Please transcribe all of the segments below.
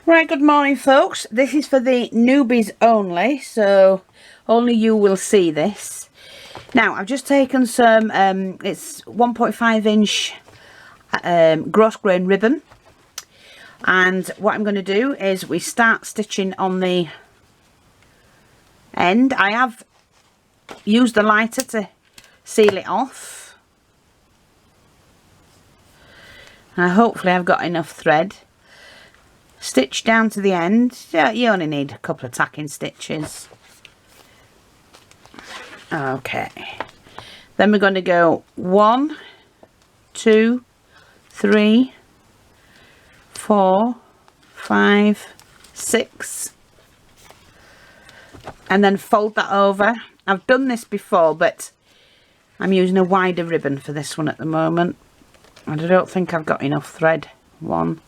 Right, good morning folks. This is for the newbies only, so only you will see this. Now, I've just taken some, it's 1.5 inch gross grain ribbon. And what I'm going to do is we start stitching on the end. I have used the lighter to seal it off. And hopefully I've got enough thread. Stitch down to the end. Yeah, you only need a couple of tacking stitches. Okay. Then we're going to go 1, 2, 3, 4, 5, 6. And then fold that over. I've done this before, but I'm using a wider ribbon for this one at the moment. And I don't think I've got enough thread. 1,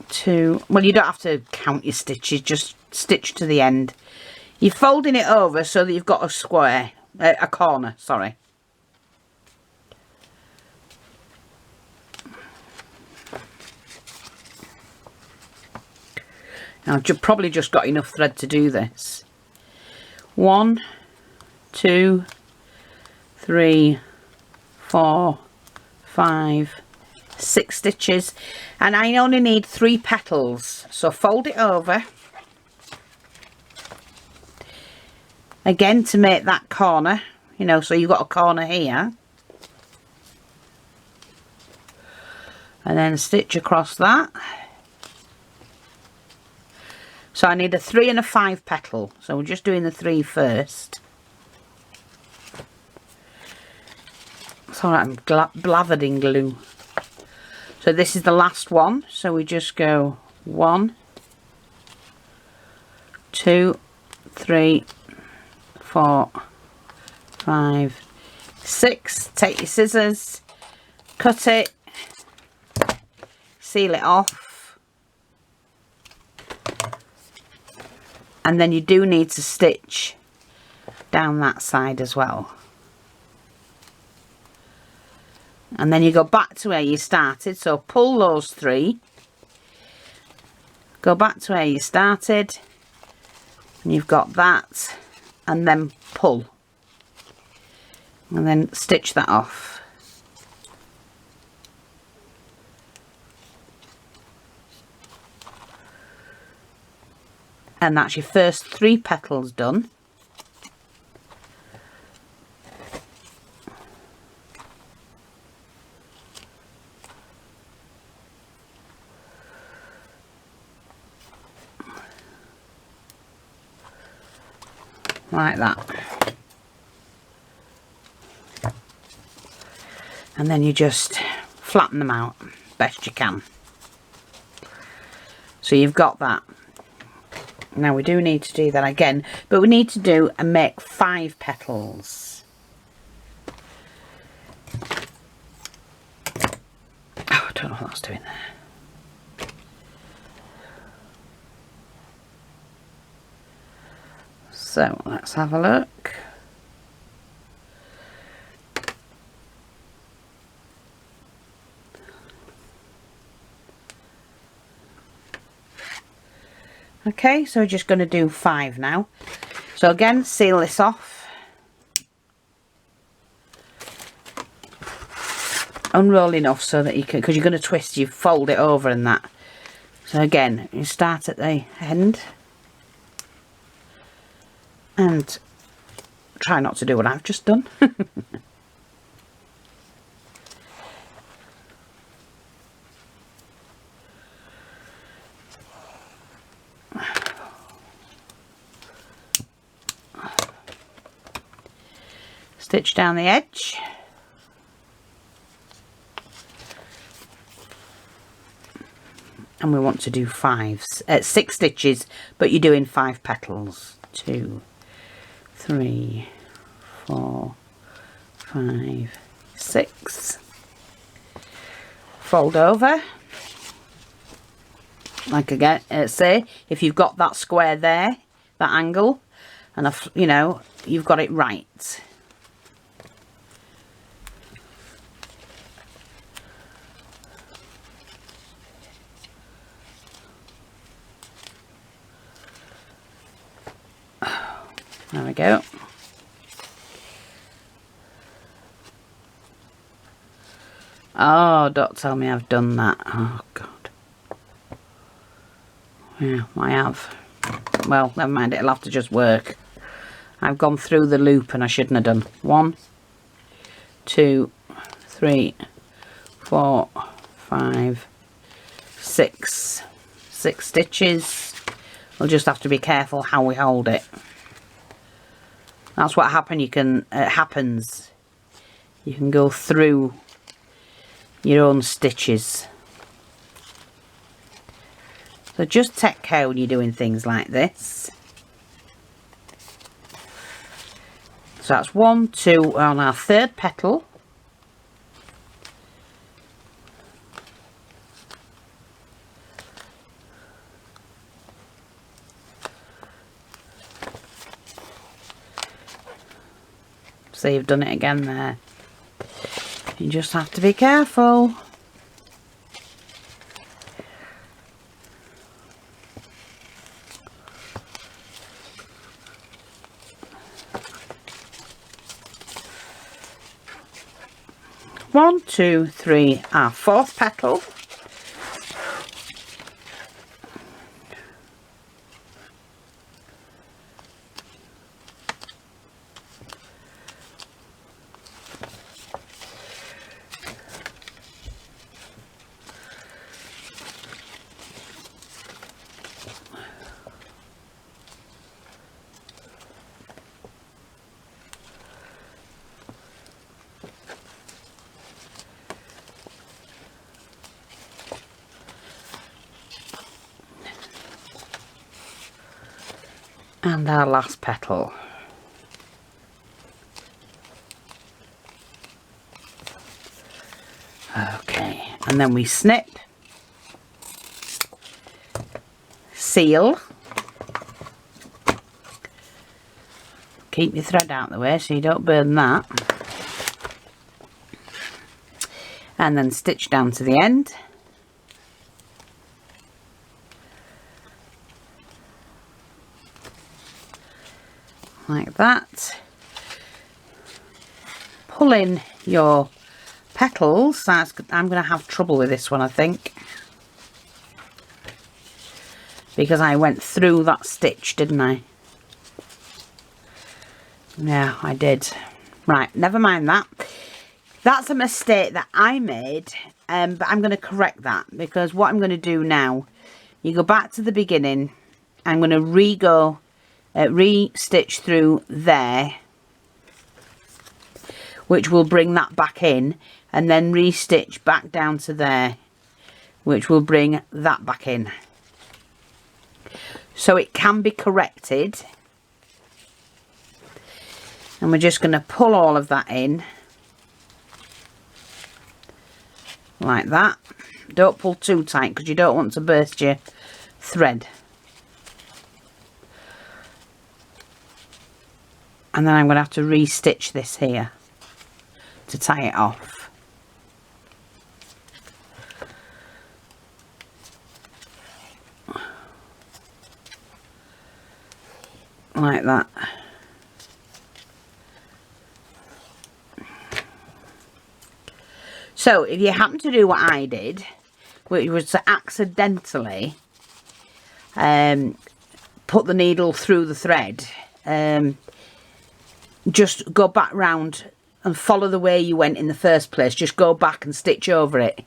2, well, you don't have to count your stitches, just stitch to the end. You're folding it over so that you've got a square, a corner, sorry. Now, I've probably just got enough thread to do this. 1, 2, 3, 4, 5, 6 stitches, and I only need 3 petals, so fold it over again to make that corner, you know, so you've got a corner here, and then stitch across that. So I need a 3 and a 5 petal, so we're just doing the 3 first. Sorry, I'm blathered in glue. So this is the last one, so we just go 1, 2, 3, 4, 5, 6. Take your scissors, cut it, seal it off, and then you do need to stitch down that side as well. And then you go back to where you started, so pull those 3, go back to where you started, and you've got that, and then pull, and then stitch that off. And that's your first 3 petals done. Like that. And then you just flatten them out best you can. So you've got that. Now we do need to do that again, but we need to do and make 5 petals. Oh, I don't know what that's doing there. So let's have a look. Okay, so we're just going to do 5 now. So again, seal this off. Unroll enough so that you can, because you're going to twist, you fold it over and that. So again, you start at the end. And try not to do what I've just done. Stitch down the edge. And we want to do 6 stitches, but you're doing 5 petals. 2, 3, 4, 5, 6. Fold over. Like again, say if you've got that square there, that angle, and you know you've got it right. There we go. Oh, don't tell me I've done that. Oh, God. Yeah, I have. Well, never mind. It'll have to just work. I've gone through the loop and I shouldn't have done. 1, 2, 3, 4, 5, 6. 6 stitches. We'll just have to be careful how we hold it. That's what happens. You can go through your own stitches. So just take care when you're doing things like this. So that's 1, 2 on our third petal. So you've done it again there. You just have to be careful. One, 2, 3, our fourth petal. And our last petal. Okay, and then we snip, seal, keep your thread out of the way so you don't burn that, and then stitch down to the end. Like that. Pull in your petals. I'm going to have trouble with this one, I think, because I went through that stitch, didn't I? Yeah, I did. Right, never mind that. That's a mistake that I made, but I'm going to correct that, because what I'm going to do now, you go back to the beginning. I'm going to re-stitch through there, which will bring that back in, and then re-stitch back down to there, which will bring that back in. So it can be corrected, and we're just going to pull all of that in like that. Don't pull too tight because you don't want to burst your thread. And then I'm going to have to re-stitch this here to tie it off. Like that. So if you happen to do what I did, which was to accidentally put the needle through the thread, just go back round and follow the way you went in the first place. Just go back and stitch over it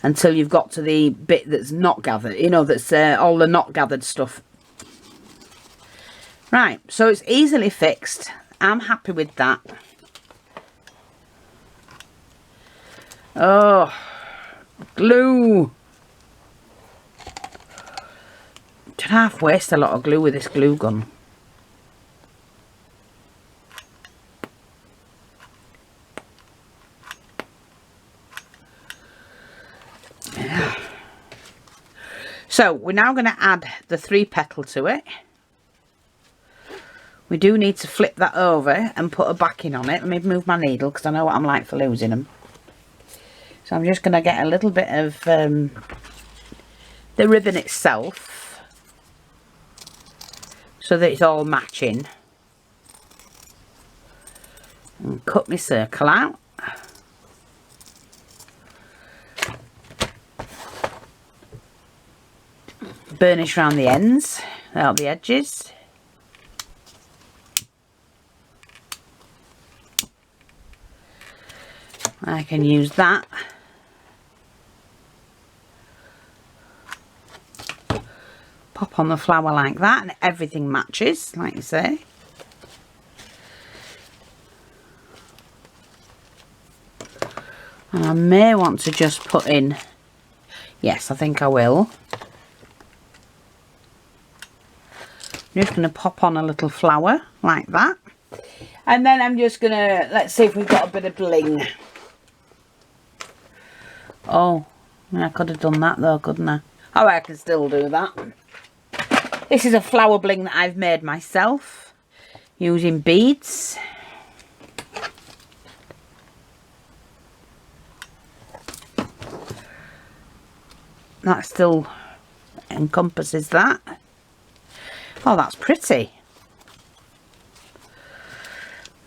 until you've got to the bit that's not gathered, you know, that's all the not gathered stuff. Right, so it's easily fixed. I'm happy with that. Oh, glue. Did I have to waste a lot of glue with this glue gun? Yeah. So we're now going to add the 3 petal to it. We do need to flip that over and put a backing on it. Let me move my needle because I know what I'm like for losing them. So I'm just going to get a little bit of the ribbon itself so that it's all matching. And cut my circle out. Burnish around the ends, out the edges. I can use that. Pop on the flower like that and everything matches, like you say. And I may want to just put in, yes, I think I will. I'm just going to pop on a little flower like that. And then I'm just going to, let's see if we've got a bit of bling. Oh, I could have done that though, couldn't I? Oh, I can still do that. This is a flower bling that I've made myself using beads. That still encompasses that. Oh, that's pretty.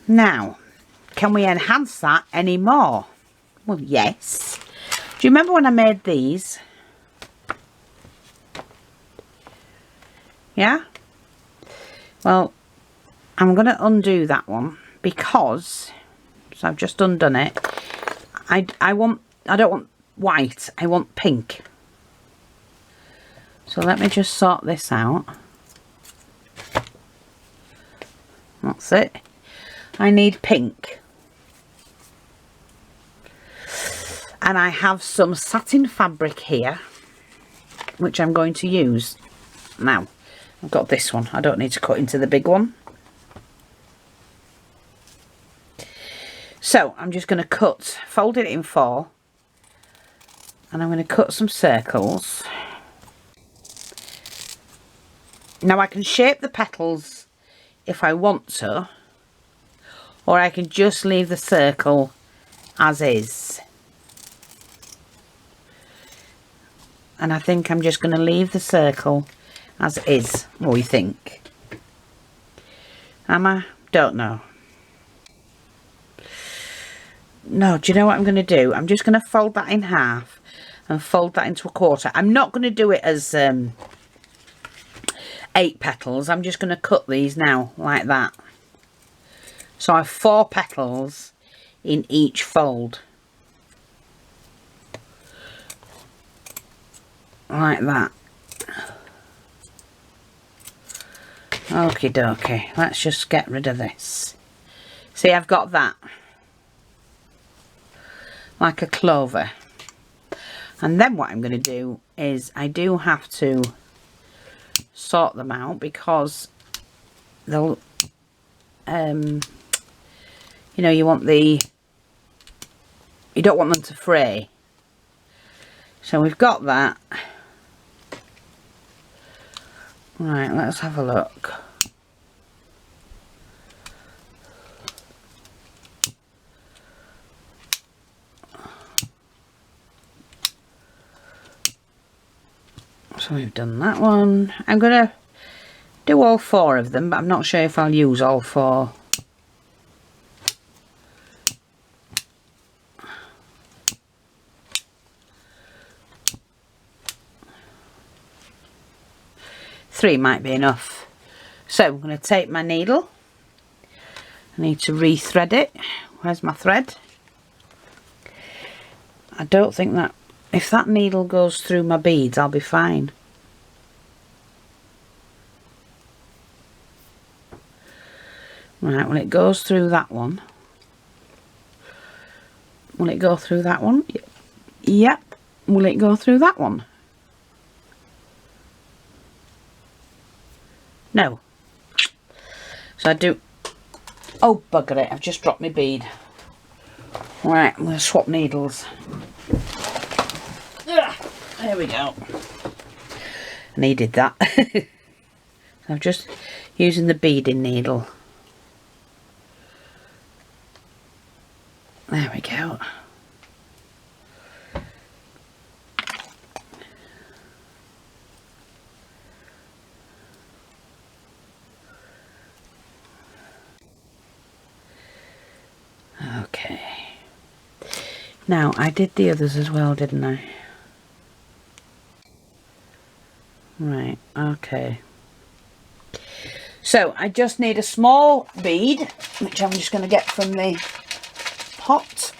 Now, can we enhance that any more? Well, yes. Do you remember when I made these? Yeah? Well, I'm going to undo that one because, so I've just undone it. I don't want white, I want pink. So let me just sort this out. That's it. I need pink. And I have some satin fabric here, which I'm going to use. Now, I've got this one. I don't need to cut into the big one. So, I'm just going to cut, fold it in 4. And I'm going to cut some circles. Now I can shape the petals if I want to, or I can just leave the circle as is. And I think I'm just going to leave the circle as is. What do you think? Am I? Don't know. No, do you know what I'm going to do? I'm just going to fold that in half and fold that into a quarter. I'm not going to do it as 8 petals. I'm just going to cut these now like that. So I have 4 petals in each fold. Like that. Okie dokie. Let's just get rid of this. See, I've got that. Like a clover. And then what I'm going to do is I do have to sort them out because they'll you know, you don't want them to fray. So we've got that. Right, let's have a look. So we've done that one. I'm going to do all 4 of them, but I'm not sure if I'll use all 4. Three might be enough. So I'm going to take my needle. I need to re-thread it. Where's my thread? I don't think that, if that needle goes through my beads, I'll be fine. Right, will it goes through that one? Will it go through that one? Yep. Will it go through that one? No. So I do... Oh, bugger it. I've just dropped my bead. Right, I'm going to swap needles. There we go. I needed that. I'm just using the beading needle. There we go. Now, I did the others as well, didn't I? Right, okay. So, I just need a small bead, which I'm just going to get from the pot.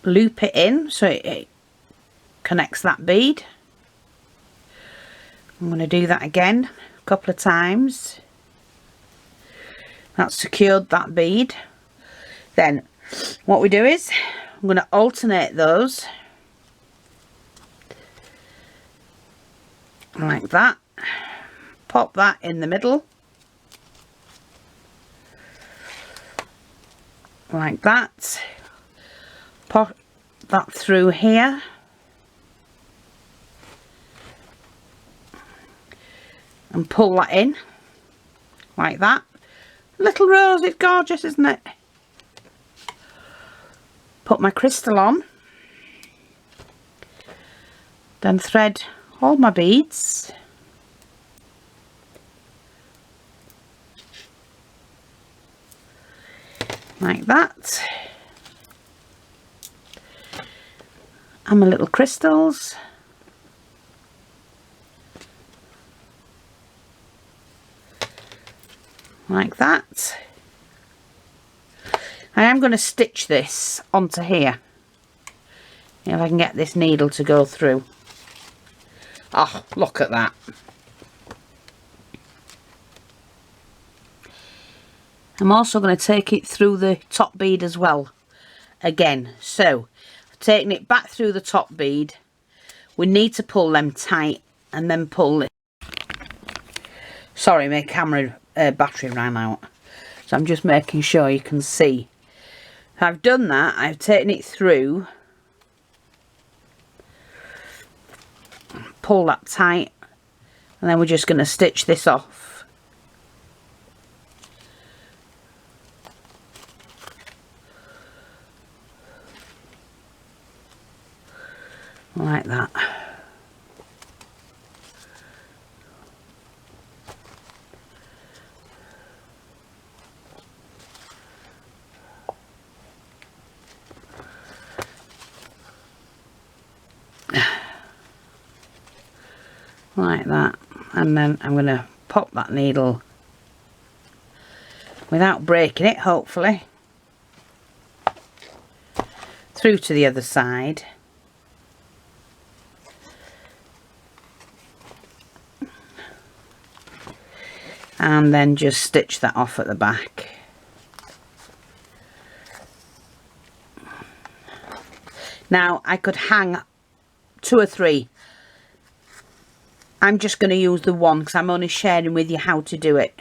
Loop it in so it connects that bead. I'm going to do that again a couple of times. That's secured that bead. Then what we do is I'm going to alternate those like that. Pop that in the middle like that. Pop that through here. And pull that in like that. Little rose, it's gorgeous, isn't it? Put my crystal on. Then thread all my beads. Like that. And my little crystals. Like that. I am going to stitch this onto here. If I can get this needle to go through. Oh, look at that. I'm also going to take it through the top bead as well. Again, so taking it back through the top bead. We need to pull them tight and then pull it. Sorry, my camera battery ran out. So I'm just making sure you can see. I've done that. I've taken it through. Pull that tight. And then we're just going to stitch this off. Like that. Like that. And then I'm going to pop that needle without breaking it, hopefully, through to the other side. And then just stitch that off at the back. Now I could hang 2 or 3. I'm just going to use the one because I'm only sharing with you how to do it.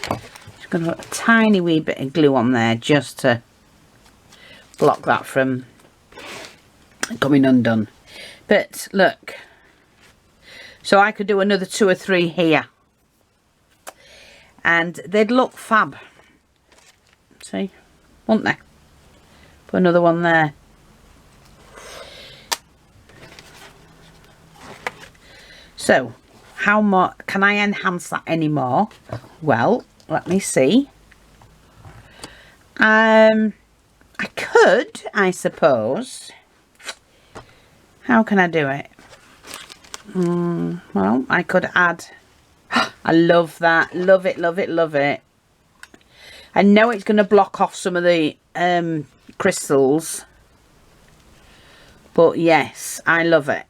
Just going to put a tiny wee bit of glue on there just to block that from coming undone. But look, so I could do another 2 or 3 here. And they'd look fab. See? Wouldn't they? Put another one there. So, how much can I enhance that anymore? Well, let me see. I could, I suppose. How can I do it? Well, I could add. I love that. Love it, love it, love it. I know it's going to block off some of the crystals. But yes, I love it.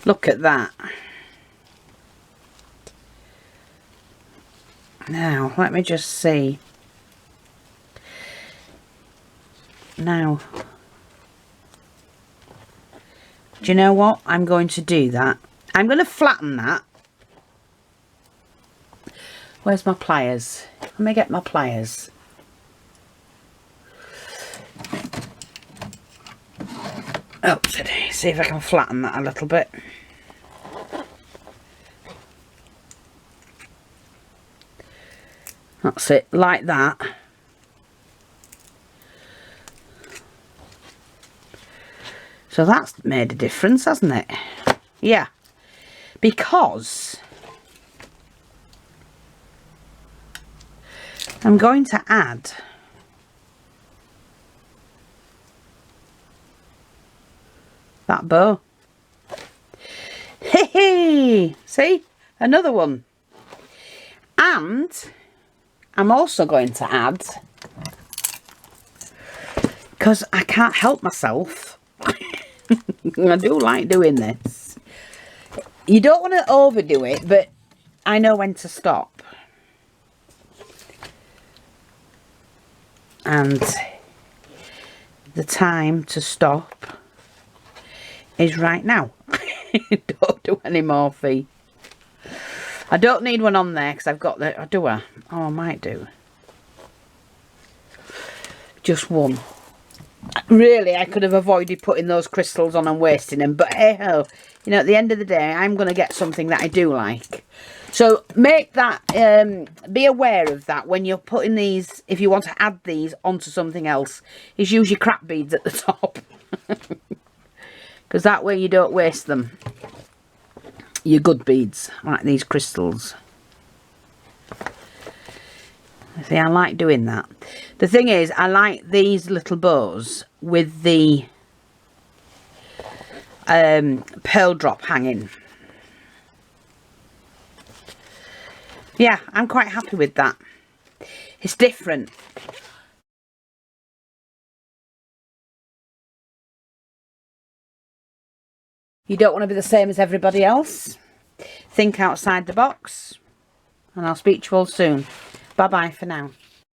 Look at that. Now, let me just see. Now, do you know what? I'm going to do that. I'm going to flatten that. Where's my pliers? Let me get my pliers. Oh, see if I can flatten that a little bit. That's it, like that. So that's made a difference, hasn't it? Yeah. Because I'm going to add that bow. Hey, see? Another one. And I'm also going to add, because I can't help myself, I do like doing this. You don't want to overdo it, but I know when to stop. And the time to stop is right now. Don't do any more feet. I don't need one on there because I've got the... do I? Oh, I might do. Just one. Really, I could have avoided putting those crystals on and wasting them. But hey ho, you know, at the end of the day, I'm going to get something that I do like. So make that, be aware of that when you're putting these, if you want to add these onto something else, is use your crap beads at the top. Because that way you don't waste them. Your good beads, like these crystals. See, I like doing that. The thing is, I like these little bows with the pearl drop hanging. Yeah, I'm quite happy with that. It's different. You don't want to be the same as everybody else. Think outside the box. And I'll speak to you all soon. Bye bye for now.